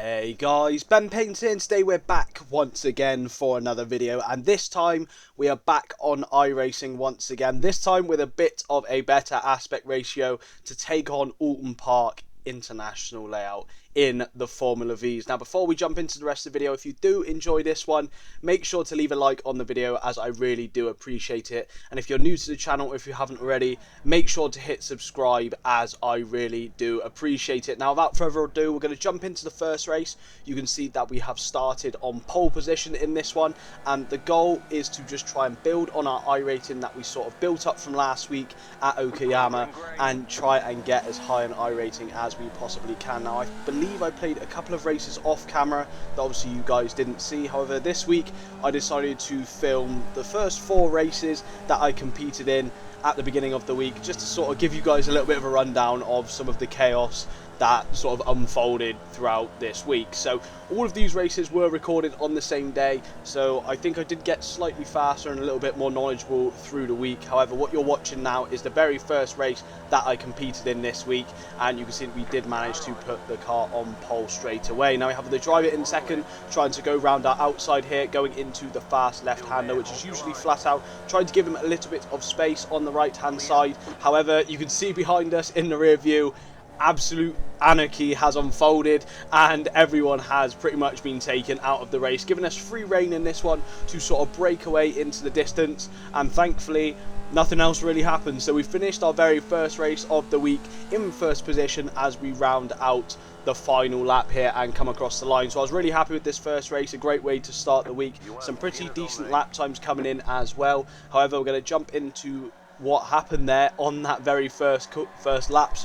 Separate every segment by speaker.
Speaker 1: Hey guys, benpaines here, and today we're back once again for another video, and this time we are back on iRacing once again, this time with a bit of a better aspect ratio to take on Oulton Park international layout in the Formula Vees. Now before we jump into the rest of the video, if you do enjoy this one, make sure to leave a like on the video, as I really do appreciate it. And if you're new to the channel, or if you haven't already, make sure to hit subscribe, as I really do appreciate it. Now without further ado, we're going to jump into the first race. You can see that we have started on pole position in this one, and the goal is to just try and build on our iRating that we sort of built up from last week at Okayama, and try and get as high an iRating as we possibly can. Now I believe I played a couple of races off camera that obviously you guys didn't see. However, this week I decided to film the first 4 races that I competed in at the beginning of the week, just to sort of give you guys a little bit of a rundown of some of the chaos that sort of unfolded throughout this week. So all of these races were recorded on the same day, so I think I did get slightly faster and a little bit more knowledgeable through the week. However, what you're watching now is the very first race that I competed in this week, and you can see that we did manage to put the car on pole straight away. Now we have the driver in second, trying to go round our outside here, going into the fast left-hander, which is usually flat out, trying to give him a little bit of space on the right-hand side. However, you can see behind us in the rear view, absolute anarchy has unfolded, and everyone has pretty much been taken out of the race, giving us free rein in this one to sort of break away into the distance, and thankfully nothing else really happened. So we finished our very first race of the week in first position as we round out the final lap here and come across the line. So I was really happy with this first race, a great way to start the week, some pretty decent lap times coming in as well. However, we're going to jump into what happened there on that very first lap,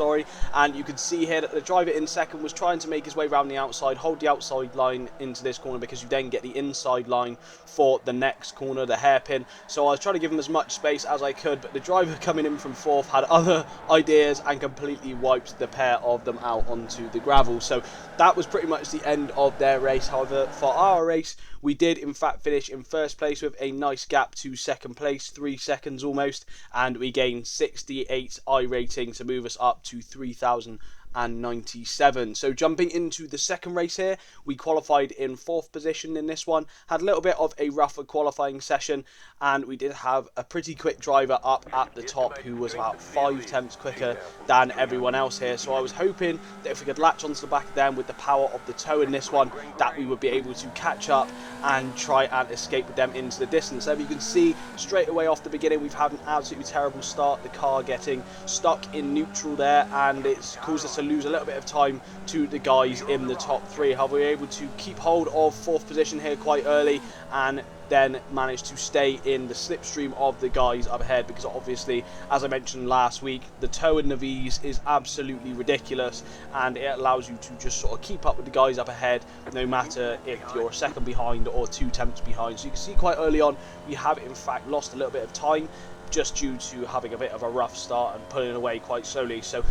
Speaker 1: and you can see here that the driver in second was trying to make his way around the outside, hold the outside line into this corner, because you then get the inside line for the next corner, the hairpin. So I was trying to give him as much space as I could, but the driver coming in from fourth had other ideas and completely wiped the pair of them out onto the gravel. So that was pretty much the end of their race. However, for our race, we did in fact finish in first place with a nice gap to second place, 3 seconds almost, and we gained 68 iRating to move us up to 3,097. So jumping into the second race here, we qualified in 4th position in this one, had a little bit of a rougher qualifying session, and we did have a pretty quick driver up at the top who was about 5 tenths quicker than everyone else here. So I was hoping that if we could latch onto the back of them with the power of the toe in this one, that we would be able to catch up and try and escape with them into the distance. So you can see straight away off the beginning we've had an absolutely terrible start, the car getting stuck in neutral there, and it's caused us to lose a little bit of time to the guys in the top 3. However, we were able to keep hold of 4th position here quite early, and then managed to stay in the slipstream of the guys up ahead, because obviously, as I mentioned last week, the toe in the V's is absolutely ridiculous, and it allows you to just sort of keep up with the guys up ahead, no matter if you're a second behind or 2 tenths behind. So you can see quite early on we have in fact lost a little bit of time, just due to having a bit of a rough start and pulling away quite slowly. So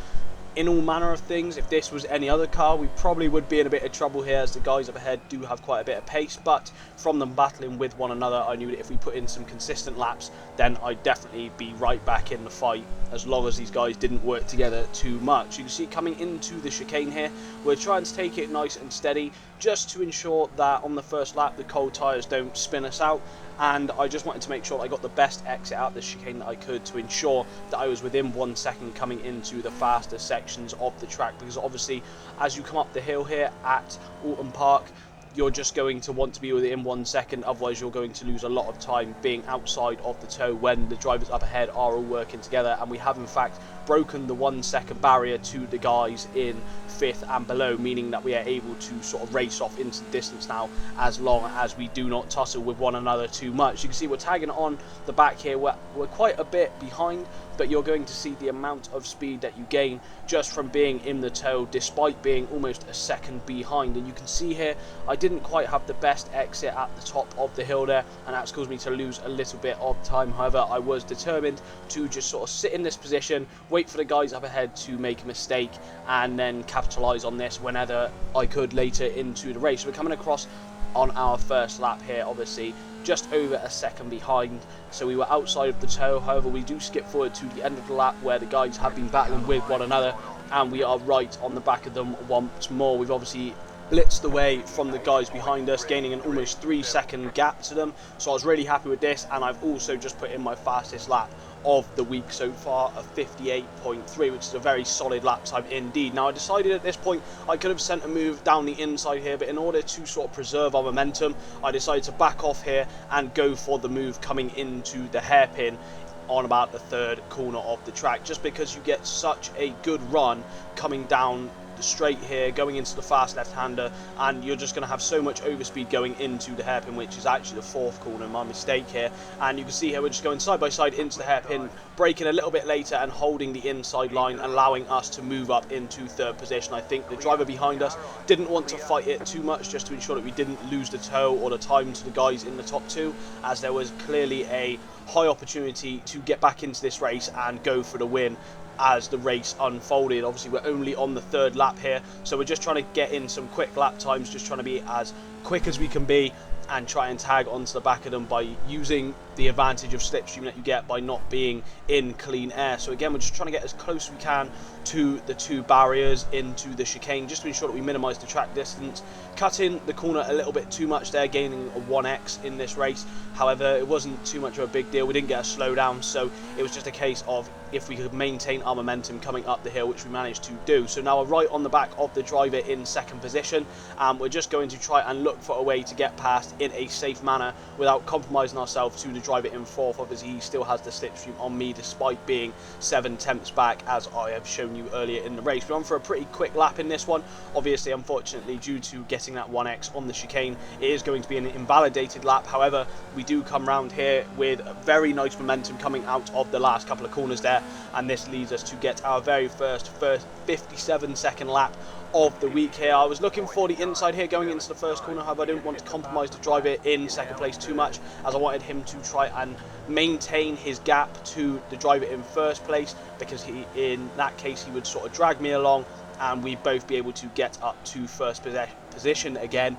Speaker 1: in all manner of things, if this was any other car, we probably would be in a bit of trouble here, as the guys up ahead do have quite a bit of pace. But from them battling with one another, I knew that if we put in some consistent laps, then I'd definitely be right back in the fight, as long as these guys didn't work together too much. You can see coming into the chicane here, we're trying to take it nice and steady, just to ensure that on the first lap the cold tyres don't spin us out. And I just wanted to make sure I got the best exit out of the chicane that I could, to ensure that I was within 1 second coming into the faster sections of the track, because obviously as you come up the hill here at Oulton Park, you're just going to want to be within 1 second, otherwise you're going to lose a lot of time being outside of the toe when the drivers up ahead are all working together. And we have in fact broken the 1 second barrier to the guys in 5th and below, meaning that we are able to sort of race off into the distance now, as long as we do not tussle with one another too much. You can see we're tagging on the back here, we're quite a bit behind, but you're going to see the amount of speed that you gain just from being in the toe, despite being almost a second behind. And you can see here I didn't quite have the best exit at the top of the hill there, and that's caused me to lose a little bit of time. However, I was determined to just sort of sit in this position, wait for the guys up ahead to make a mistake, and then capitalise on this whenever I could later into the race. We're coming across on our first lap here, obviously just over a second behind, so we were outside of the toe. However, we do skip forward to the end of the lap where the guys have been battling with one another, and we are right on the back of them once more. We've obviously blitzed away from the guys behind us, gaining an almost 3-second gap to them. So I was really happy with this, and I've also just put in my fastest lap of the week so far of 58.3, which is a very solid lap time indeed. Now I decided at this point I could have sent a move down the inside here, but in order to sort of preserve our momentum, I decided to back off here and go for the move coming into the hairpin on about the 3rd corner of the track, just because you get such a good run coming down the straight here, going into the fast left-hander, and you're just going to have so much overspeed going into the hairpin, which is actually the 4th corner, my mistake here. And you can see here we're just going side by side into the hairpin, braking a little bit later and holding the inside line, allowing us to move up into 3rd position. I think the driver behind us didn't want to fight it too much, just to ensure that we didn't lose the toe or the time to the guys in the top 2, as there was clearly a high opportunity to get back into this race and go for the win as the race unfolded. Obviously we're only on the 3rd lap here, so we're just trying to get in some quick lap times, just trying to be as quick as we can be and try and tag onto the back of them by using the advantage of slipstream that you get by not being in clean air. So again, we're just trying to get as close as we can to the 2 barriers into the chicane, just to ensure that we minimise the track distance. Cutting the corner a little bit too much there, gaining a 1x in this race. However, it wasn't too much of a big deal. We didn't get a slowdown, so it was just a case of if we could maintain our momentum coming up the hill, which we managed to do. So now we're right on the back of the driver in 2nd position, and we're just going to try and look for a way to get past in a safe manner without compromising ourselves to the driver in 4th. Obviously he still has the slipstream on me despite being 7/10ths back, as I have shown you earlier in the race. We're on for a pretty quick lap in this one. Obviously, unfortunately, due to getting that 1x on the chicane, it is going to be an invalidated lap. However, we do come round here with very nice momentum coming out of the last couple of corners there, and this leads us to get our very first 57-second lap of the week here. I was looking for the inside here going into the 1st corner. However, I didn't want to compromise the driver in 2nd place too much, as I wanted him to try and maintain his gap to the driver in 1st place, because in that case he would sort of drag me along and we'd both be able to get up to 1st position again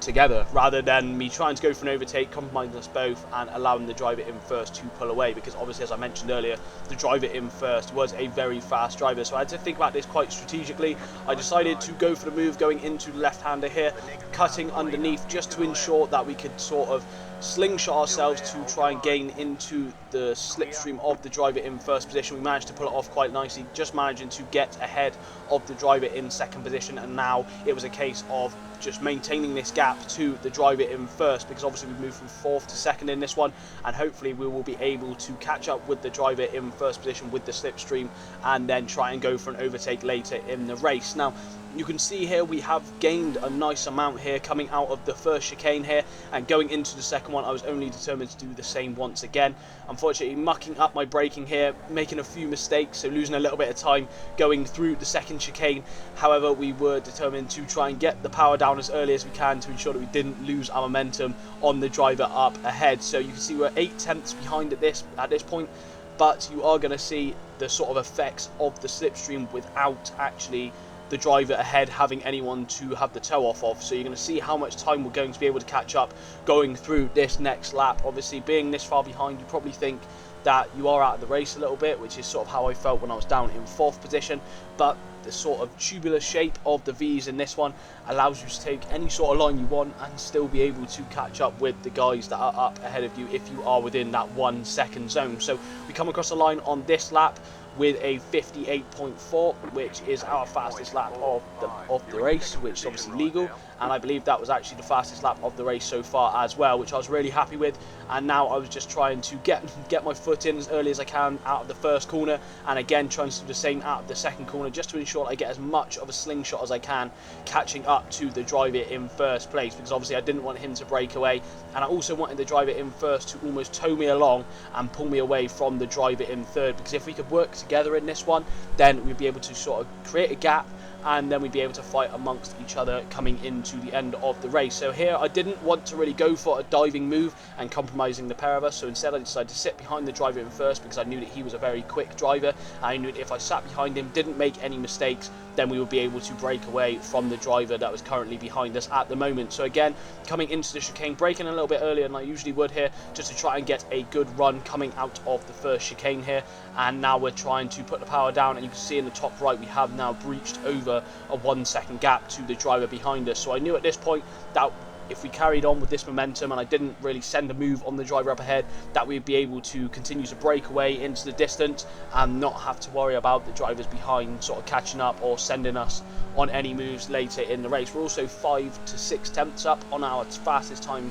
Speaker 1: together, rather than me trying to go for an overtake, compromising us both and allowing the driver in 1st to pull away, because obviously, as I mentioned earlier, the driver in 1st was a very fast driver. So I had to think about this quite strategically. I decided to go for the move going into the left-hander here, cutting underneath, just to ensure that we could sort of slingshot ourselves to try and gain into the slipstream of the driver in 1st position. We managed to pull it off quite nicely, just managing to get ahead of the driver in 2nd position, and now it was a case of just maintaining this gap to the driver in 1st, because obviously we've moved from 4th to 2nd in this one, and hopefully we will be able to catch up with the driver in 1st position with the slipstream and then try and go for an overtake later in the race. Now you can see here we have gained a nice amount here coming out of the 1st chicane here, and going into the 2nd one I was only determined to do the same once again. Unfortunately, mucking up my braking here, making a few mistakes, so losing a little bit of time going through the 2nd chicane. However, we were determined to try and get the power down as early as we can to ensure that we didn't lose our momentum on the driver up ahead. So you can see we're 8/10ths behind at this point, but you are going to see the sort of effects of the slipstream without actually the driver ahead having anyone to have the toe off of. So you're going to see how much time we're going to be able to catch up going through this next lap. Obviously, being this far behind, you probably think that you are out of the race a little bit, which is sort of how I felt when I was down in 4th position. But the sort of tubular shape of the V's in this one allows you to take any sort of line you want and still be able to catch up with the guys that are up ahead of you if you are within that 1 second zone. So we come across the line on this lap with a 58.4, which is our fastest lap of the race, which is obviously legal, and I believe that was actually the fastest lap of the race so far as well, which I was really happy with. And now I was just trying to get my foot in as early as I can out of the 1st corner, and again trying to do the same out of the 2nd corner, just to ensure I get as much of a slingshot as I can, catching up to the driver in 1st place, because obviously I didn't want him to break away, and I also wanted the driver in 1st to almost tow me along and pull me away from the driver in 3rd, because if we could work together in this one, then we'd be able to sort of create a gap, and then we'd be able to fight amongst each other coming into the end of the race. So here I didn't want to really go for a diving move and compromising the pair of us, so instead I decided to sit behind the driver in 1st, because I knew that he was a very quick driver, and I knew that if I sat behind him, didn't make any mistakes, then we would be able to break away from the driver that was currently behind us at the moment. So again, coming into the chicane, braking a little bit earlier than I usually would here, just to try and get a good run coming out of the first chicane here. And now we're trying to put the power down, and you can see in the top right we have now breached over a 1 second gap to the driver behind us. So I knew at this point that if we carried on with this momentum and I didn't really send a move on the driver up ahead, that we'd be able to continue to break away into the distance and not have to worry about the drivers behind sort of catching up or sending us on any moves later in the race. We're also 5 to 6 tenths up on our fastest time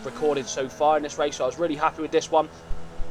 Speaker 1: recorded so far in this race, so I was really happy with this one.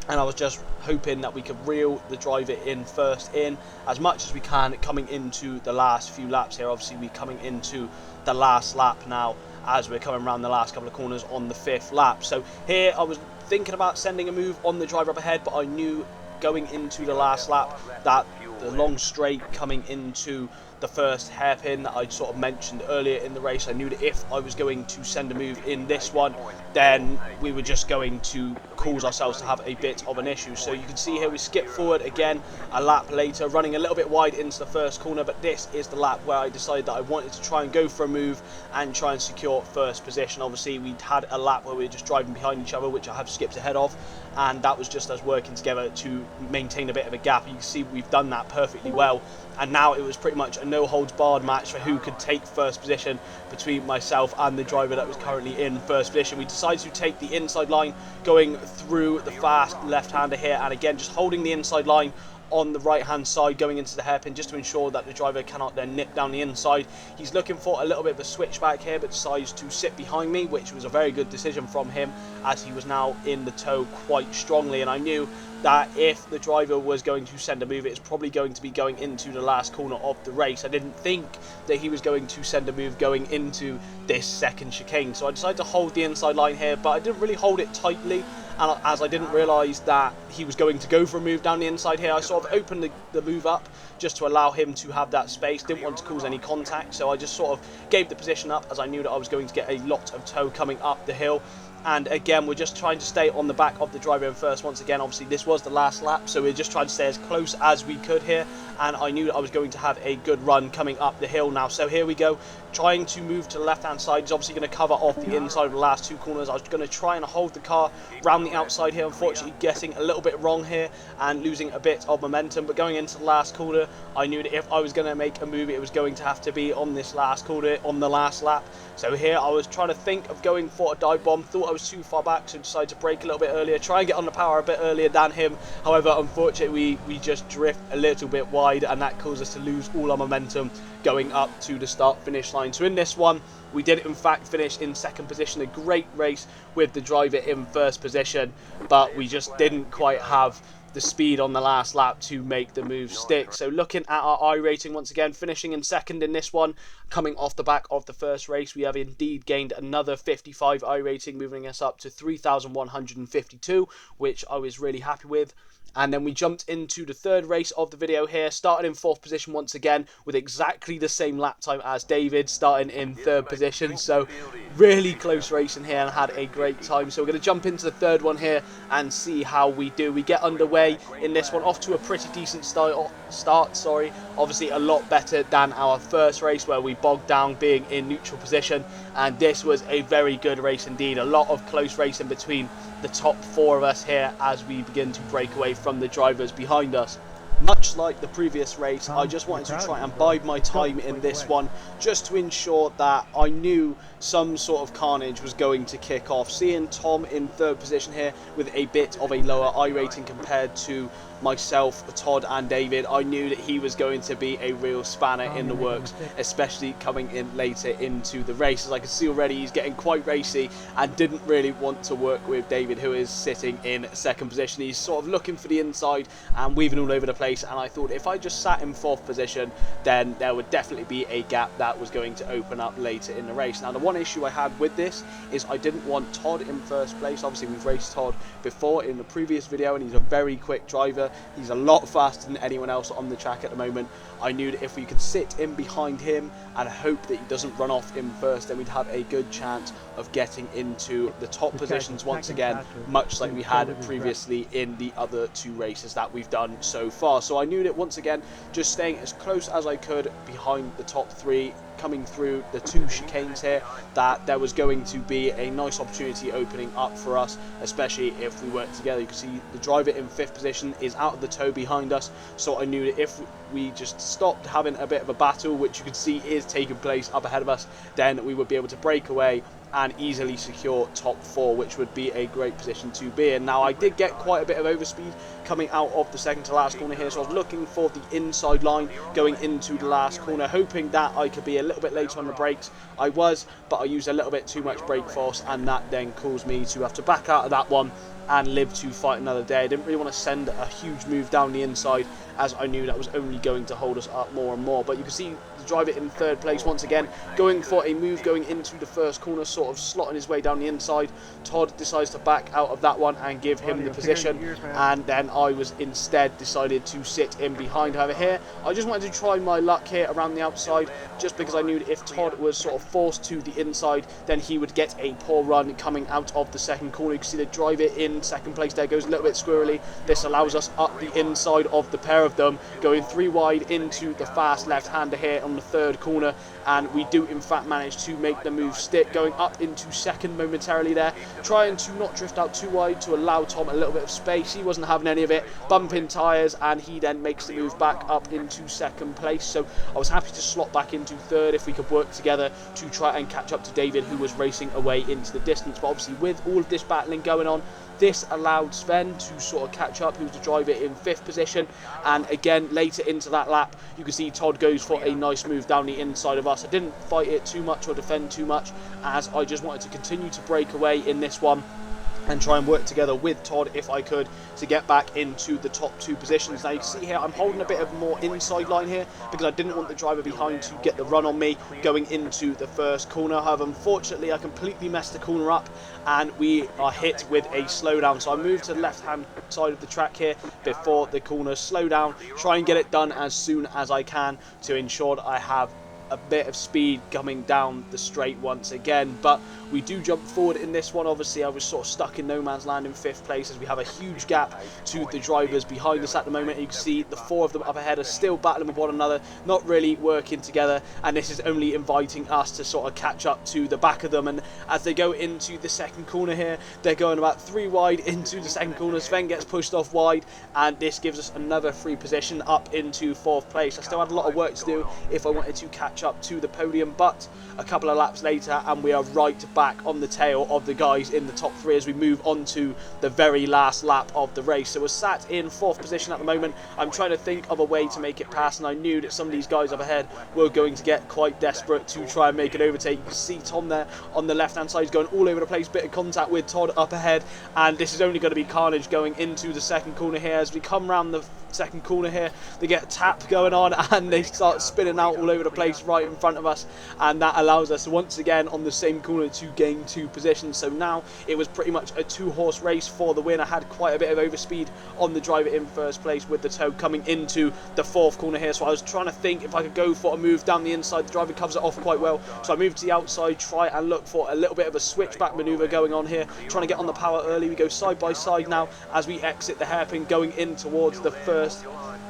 Speaker 1: And I was just hoping that we could reel the driver in first in as much as we can coming into the last few laps here. Obviously we're coming into the last lap now as we're coming around the last couple of corners on the 5th lap. So here I was thinking about sending a move on the driver up ahead, but I knew going into the last lap that the long straight coming into the first hairpin that I sort of mentioned earlier in the race, I knew that if I was going to send a move in this one, then we were just going to cause ourselves to have a bit of an issue. So you can see here we skip forward again a lap later, running a little bit wide into the first corner, but this is the lap where I decided that I wanted to try and go for a move and try and secure first position. Obviously we'd had a lap where we were just driving behind each other, which I have skipped ahead of, and that was just us working together to maintain a bit of a gap. You can see we've done that perfectly well, and now it was pretty much a no holds barred match for who could take first position between myself and the driver that was currently in first position. We decided to take the inside line going through the fast left-hander here, and again just holding the inside line on the right hand side going into the hairpin just to ensure that the driver cannot then nip down the inside. He's looking for a little bit of a switchback here, but decides to sit behind me, which was a very good decision from him as he was now in the tow quite strongly. And I knew that if the driver was going to send a move, it's probably going to be going into the last corner of the race. I didn't think that he was going to send a move going into this second chicane, so I decided to hold the inside line here, but I didn't really hold it tightly, and as I didn't realise that he was going to go for a move down the inside here, I sort of opened the move up just to allow him to have that space. Didn't want to cause any contact, so I just sort of gave the position up as I knew that I was going to get a lot of tow coming up the hill. And again, we're just trying to stay on the back of the driver in first once again. Obviously this was the last lap, so we're just trying to stay as close as we could here, and I knew that I was going to have a good run coming up the hill now. So here we go, trying to move to the left hand side. He's obviously going to cover off the inside of the last 2 corners. I was going to try and hold the car round the outside here, unfortunately getting a little bit wrong here and losing a bit of momentum. But going into the last corner, I knew that if I was going to make a move, it was going to have to be on this last corner on the last lap. So here I was trying to think of going for a dive bomb, thought I was too far back, so decided to brake a little bit earlier, try and get on the power a bit earlier than him. However, unfortunately we just drift a little bit wide, and that caused us to lose all our momentum going up to the start finish line. So in this one we did in fact finish in second position, a great race with the driver in first position, but we just didn't quite have the speed on the last lap to make the move stick. So looking at our iRating once again, finishing in second in this one, coming off the back of the first race, we have indeed gained another 55 iRating, moving us up to 3,152, which I was really happy with. And then we jumped into the third race of the video here, started in 4th position once again with exactly the same lap time as David, starting in 3rd position. So really close racing here and had a great time. So we're going to jump into the third one here and see how we do. We get underway in this one, off to a pretty decent start. Obviously a lot better than our first race where we bogged down being in neutral position, and this was a very good race indeed. A lot of close racing between the top 4 of us here as we begin to break away from the drivers behind us. Much like the previous race, I just wanted to try and bide my time in this one just to ensure that I knew some sort of carnage was going to kick off. Seeing Tom in 3rd position here with a bit of a lower iRating compared to myself, Todd and David, I knew that he was going to be a real spanner in the works, especially coming in later into the race. As I can see already, he's getting quite racy and didn't really want to work with David, who is sitting in 2nd position. He's sort of looking for the inside and weaving all over the place, and I thought if I just sat in 4th position, then there would definitely be a gap that was going to open up later in the race. Now the one issue I had with this is I didn't want Todd in 1st place. Obviously we've raced Todd before in the previous video and he's a very quick driver, driver. He's a lot faster than anyone else on the track at the moment. I knew that if we could sit in behind him and hope that he doesn't run off in first, then we'd have a good chance of getting into the top positions once again, much like we had previously in the other 2 races that we've done so far. So I knew that once again, just staying as close as I could behind the top 3, coming through the 2 chicanes here, that there was going to be a nice opportunity opening up for us, especially if we work together. You can see the driver in 5th position is out of the tow behind us, so I knew that if we just stopped having a bit of a battle, which you can see is taking place up ahead of us, then we would be able to break away and easily secure top 4, which would be a great position to be in. Now, I did get quite a bit of overspeed coming out of the second to last corner here, so I was looking for the inside line going into the last corner, hoping that I could be a little bit later on the brakes. I was, but I used a little bit too much brake force, and that then caused me to have to back out of that one and live to fight another day. I didn't really want to send a huge move down the inside, as I knew that was only going to hold us up more and more. But you can see the driver in 3rd place once again, going for a move going into the first corner, sort of slotting his way down the inside. Todd decides to back out of that one and give him the position, and then I was instead decided to sit in behind her here. I just wanted to try my luck here around the outside, just because I knew that if Todd was sort of forced to the inside, then he would get a poor run coming out of the second corner. You can see the driver in 2nd place there goes a little bit squirrely. This allows us up the inside of the pair of them, going 3 wide into the fast left-hander here on the 3rd corner, and we do in fact manage to make the move stick, going up into 2nd momentarily there, trying to not drift out too wide to allow Tom a little bit of space. He wasn't having any of it, bumping tyres, and he then makes the move back up into 2nd place. So I was happy to slot back into 3rd if we could work together to try and catch up to David, who was racing away into the distance. But obviously with all of this battling going on, this allowed Sven to sort of catch up, who's the driver in 5th position. And again, later into that lap, you can see Todd goes for a nice move down the inside of us. I didn't fight it too much or defend too much, as I just wanted to continue to break away in this one and try and work together with Todd if I could to get back into the top 2 positions. Now you can see here I'm holding a bit of more inside line here because I didn't want the driver behind to get the run on me going into the first corner. However, unfortunately I completely messed the corner up and we are hit with a slowdown. So I moved to the left hand side of the track here before the corner, slow down, try and get it done as soon as I can to ensure that I have a bit of speed coming down the straight once again. But we do jump forward in this one. Obviously I was sort of stuck in no man's land in 5th place, as we have a huge gap to the drivers behind us at the moment. You can see the 4 of them up ahead are still battling with one another, not really working together, and this is only inviting us to sort of catch up to the back of them. And as they go into the second corner here, they're going about 3 wide into the second corner. Sven gets pushed off wide, and this gives us another free position up into 4th place. I still had a lot of work to do if I wanted to catch up to the podium, but a couple of laps later and we are right back on the tail of the guys in the top 3 as we move on to the very last lap of the race. So we're sat in 4th position at the moment. I'm trying to think of a way to make it pass, and I knew that some of these guys up ahead were going to get quite desperate to try and make an overtake. You can see Tom there on the left hand side is going all over the place, bit of contact with Todd up ahead, and this is only going to be carnage going into the second corner here. As we come round the second corner here, they get a tap going on and they start spinning out all over the place right in front of us, and that allows us once again on the same corner to gain 2 positions. So now it was pretty much a 2-horse race for the win. I had quite a bit of overspeed on the driver in 1st place with the tow coming into the 4th corner here, so I was trying to think if I could go for a move down the inside. The driver covers it off quite well, so I moved to the outside, try and look for a little bit of a switchback manoeuvre going on here, trying to get on the power early. We go side by side now as we exit the hairpin going in towards the first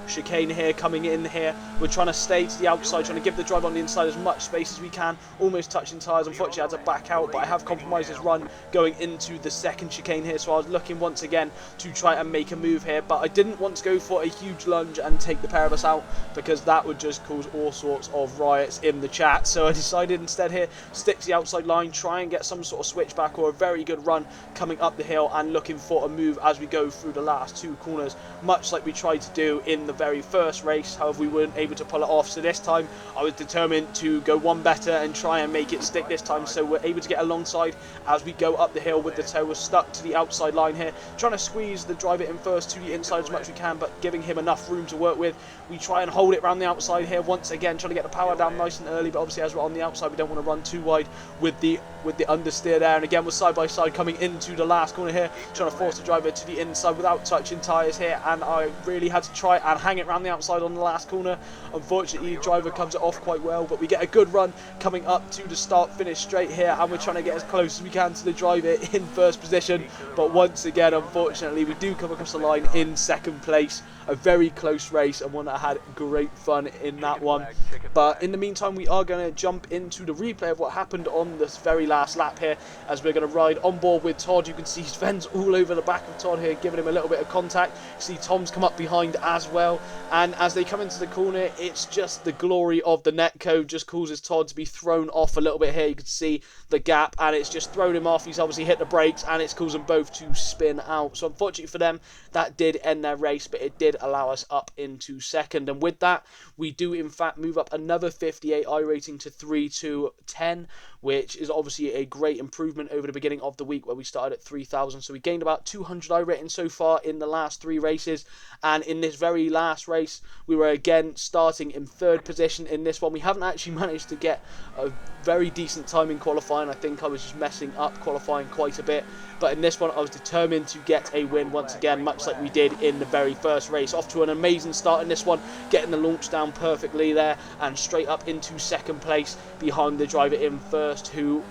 Speaker 1: chicane here, coming in here. We're trying to stay to the outside, trying to give the driver on the inside as much space as we can, almost touching tyres. Unfortunately I had to back out, but I have compromised his run going into the second chicane here, so I was looking once again to try and make a move here, but I didn't want to go for a huge lunge and take the pair of us out because that would just cause all sorts of riots in the chat. So I decided instead here, stick to the outside line, try and get some sort of switchback or a very good run coming up the hill, and looking for a move as we go through the last 2 corners, much like we tried to do in the very first race. However, we weren't able to pull it off, so this time I was determined to go one better and try and make it stick this time, so we're able to get alongside as we go up the hill with the toe. We're stuck to the outside line here, trying to squeeze the driver in first to the inside as much as we can, but giving him enough room to work with. We try and hold it around the outside here once again, trying to get the power down nice and early, but obviously as we're on the outside we don't want to run too wide with the understeer there. And again we're side by side coming into the last corner here, trying to force the driver to the inside without touching tyres here, and I really had to try and hang it around the outside on the last corner. Unfortunately the driver comes it off quite well, but we get a good run coming up to the start finish straight here, and we're trying to get as close as we can to the driver in first position, but once again unfortunately we do come across the line in second place. A very close race and one that had great fun in that one. But in the meantime we are going to jump into the replay of what happened on this very last lap here, as we're going to ride on board with Todd. You can see his fence all over the back of Todd here, giving him a little bit of contact. You see Tom's come up behind as well, and as they come into the corner it's just the glory of the netcode just causes Todd to be thrown off a little bit here. You can see the gap and it's just thrown him off. He's obviously hit the brakes and it's caused them both to spin out, so unfortunately for them that did end their race, but it did allow us up into second. And with that we do in fact move up another 58 iRating to 3,210, which is obviously a great improvement over the beginning of the week where we started at 3,000. So we gained about 200 iRating so far in the last 3 races, and in this very last race we were again starting in 3rd position. In this one we haven't actually managed to get a very decent time in qualifying. I think I was just messing up qualifying quite a bit, but in this one I was determined to get a win once again, much like we did in the very first race. Off to an amazing start in this one, getting the launch down perfectly there and straight up into second place behind the driver in first, who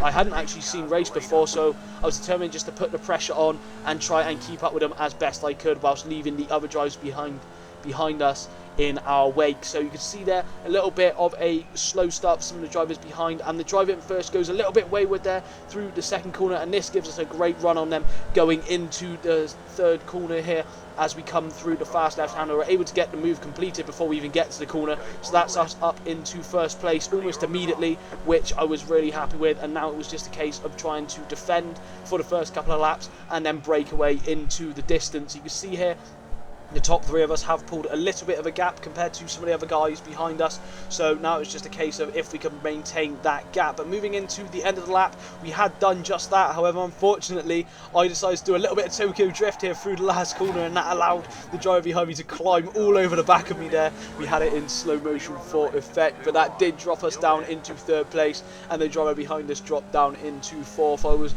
Speaker 1: I hadn't actually seen race before, so I was determined just to put the pressure on and try and keep up with them as best I could whilst leaving the other drivers behind us in our wake. So you can see there a little bit of a slow start for some of the drivers behind, and the driver in first goes a little bit wayward there through the second corner, and this gives us a great run on them going into the 3rd corner here. As we come through the fast left hander, we're able to get the move completed before we even get to the corner, so that's us up into first place almost immediately, which I was really happy with. And now it was just a case of trying to defend for the first couple of laps and then break away into the distance. You can see here the top 3 of us have pulled a little bit of a gap compared to some of the other guys behind us, so now it's just a case of if we can maintain that gap. But moving into the end of the lap we had done just that. However, unfortunately I decided to do a little bit of Tokyo drift here through the last corner, and that allowed the driver behind me to climb all over the back of me there. We had it in slow motion for effect, but that did drop us down into 3rd place, and the driver behind us dropped down into 4th. I was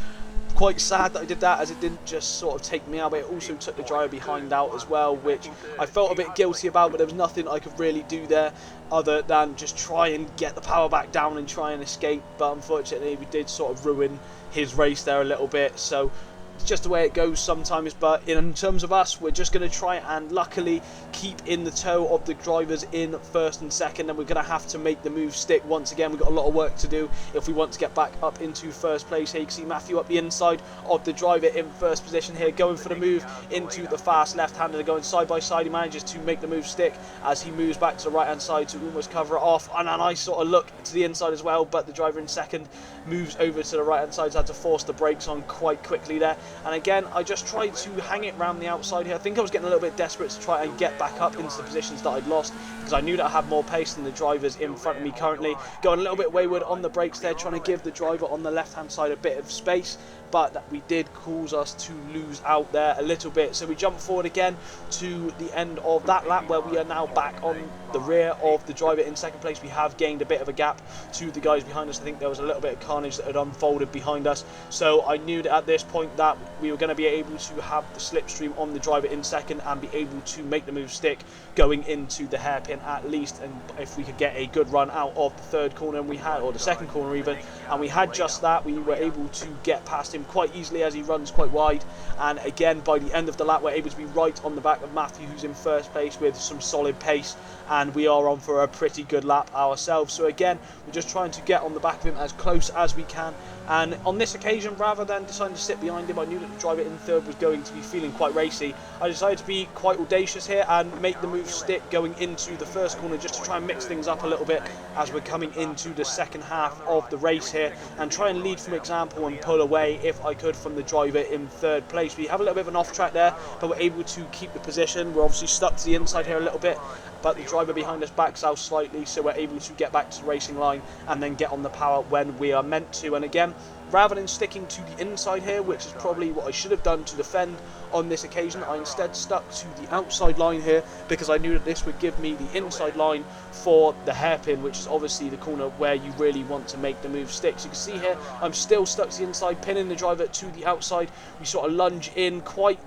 Speaker 1: quite sad that I did that, as it didn't just sort of take me out, but it also took the driver behind out as well, which I felt a bit guilty about, but there was nothing I could really do there other than just try and get the power back down and try and escape. But unfortunately we did sort of ruin his race there a little bit, so it's just the way it goes sometimes. But in terms of us, we're just going to try and luckily keep in the toe of the drivers in 1st and 2nd, and we're going to have to make the move stick once again. We've got a lot of work to do if we want to get back up into 1st place here. You can see Matthew up the inside of the driver in 1st position here, going for the move into the fast left-hander. They're going side by side. He manages to make the move stick as he moves back to the right-hand side to almost cover it off, and then I sort of look to the inside as well, but the driver in 2nd moves over to the right-hand side, so I had to force the brakes on quite quickly there. And again, I just tried to hang it around the outside here. I think I was getting a little bit desperate to try and get back up into the positions that I'd lost, because I knew that I had more pace than the drivers in front of me currently. Going a little bit wayward on the brakes there, trying to give the driver on the left-hand side a bit of space, but that we did cause us to lose out there a little bit. So we jump forward again to the end of that lap, where we are now back on the rear of the driver in 2nd place. We have gained a bit of a gap to the guys behind us. I think there was a little bit of carnage that had unfolded behind us, so I knew that at this point that we were going to be able to have the slipstream on the driver in 2nd and be able to make the move stick going into the hairpin at least. And if we could get a good run out of the 3rd corner, and we had, or the 2nd corner even, and we had just that, we were able to get past him quite easily as he runs quite wide. And again, by the end of the lap we're able to be right on the back of Matthew, who's in 1st place with some solid pace, and we are on for a pretty good lap ourselves. So again, we're just trying to get on the back of him as close as we can, and on this occasion, rather than deciding to sit behind him, I knew that the driver in third was going to be feeling quite racy, I decided to be quite audacious here and make the move stick going into the first corner, just to try and mix things up a little bit as we're coming into the second half of the race here, and try and lead from example and pull away if I could from the driver in third place. We have a little bit of an off track there, but we're able to keep the position. We're obviously stuck to the inside here a little bit, but the driver behind us backs out slightly, so we're able to get back to the racing line and then get on the power when we are meant to. And again, rather than sticking to the inside here, which is probably what I should have done to defend on this occasion, I instead stuck to the outside line here, because I knew that this would give me the inside line for the hairpin, which is obviously the corner where you really want to make the move stick. So you can see here, I'm still stuck to the inside, pinning the driver to the outside. We sort of lunge in quite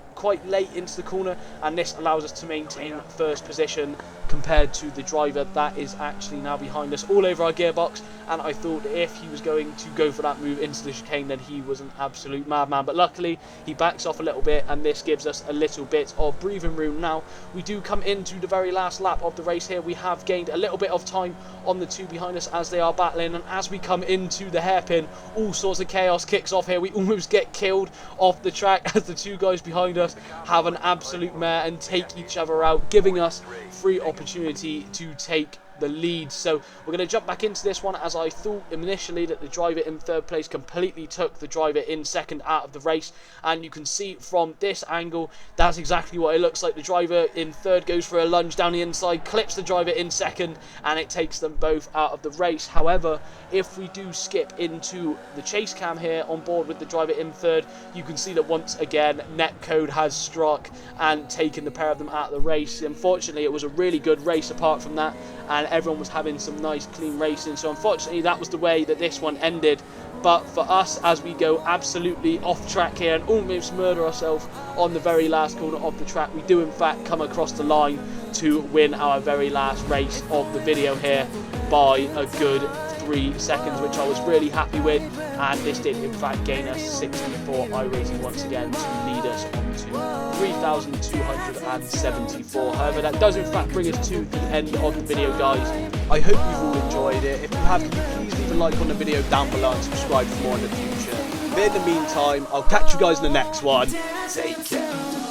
Speaker 1: late into the corner, and this allows us to maintain first position compared to the driver that is actually now behind us all over our gearbox. And I thought if he was going to go for that move into the chicane, then he was an absolute madman, but luckily he backs off a little bit, and this gives us a little bit of breathing room. Now we do come into the very last lap of the race here. We have gained a little bit of time on the two behind us as they are battling, and as we come into the hairpin, all sorts of chaos kicks off here. We almost get killed off the track as the two guys behind us have an absolute mare and take each other out, giving us free opportunity to take the lead. So we're going to jump back into this one, as I thought initially that the driver in third place completely took the driver in second out of the race, and you can see from this angle that's exactly what it looks like. The driver in third goes for a lunge down the inside, clips the driver in second, and it takes them both out of the race. However, if we do skip into the chase cam here on board with the driver in third, you can see that once again netcode has struck and taken the pair of them out of the race. Unfortunately, it was a really good race apart from that, and everyone was having some nice clean racing, so unfortunately that was the way that this one ended. But for us, as we go absolutely off track here and almost murder ourselves on the very last corner of the track, we do in fact come across the line to win our very last race of the video here by a good 3 seconds, which I was really happy with, and this did in fact gain us 64 iRacing once again to lead us on to 3,274. However, that does in fact bring us to the end of the video, guys. I hope you've all enjoyed it. If you have, can you please leave a like on the video down below and subscribe for more in the future. But in the meantime, I'll catch you guys in the next one. Take care.